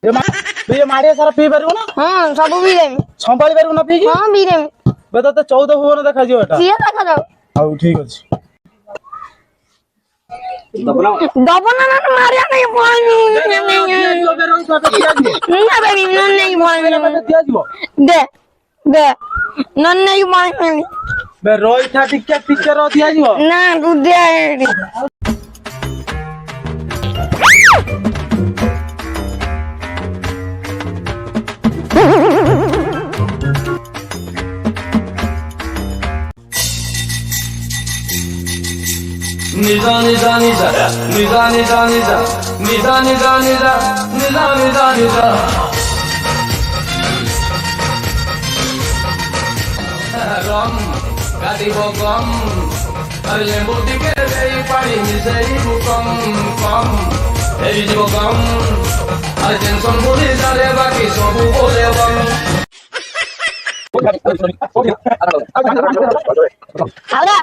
ये माड़िया सारा पी पारिबो ना? हां सब भी देमी संभाली पारिबो ना पी की? हां भी देमी बे तो 14 भुवन देखा जियो एटा सिया देखा जाओ हाउ ठीक अछि दबना ना मारिया नहीं पानी ना बेबी नन नहीं पानी दे दे नन नहीं पानी बे रोई था टिके रो दिया जियो ना तू दे निजा निजा निजा निजा निजा निजा निजा निजा निजा निजा निजा निजा रम काटिब गम अरे बुद्धिके देई पानी मिसेइबु कम कम एइजिब गम अरे टेंशन भूली जाले बाकी सबु बोले बम ahora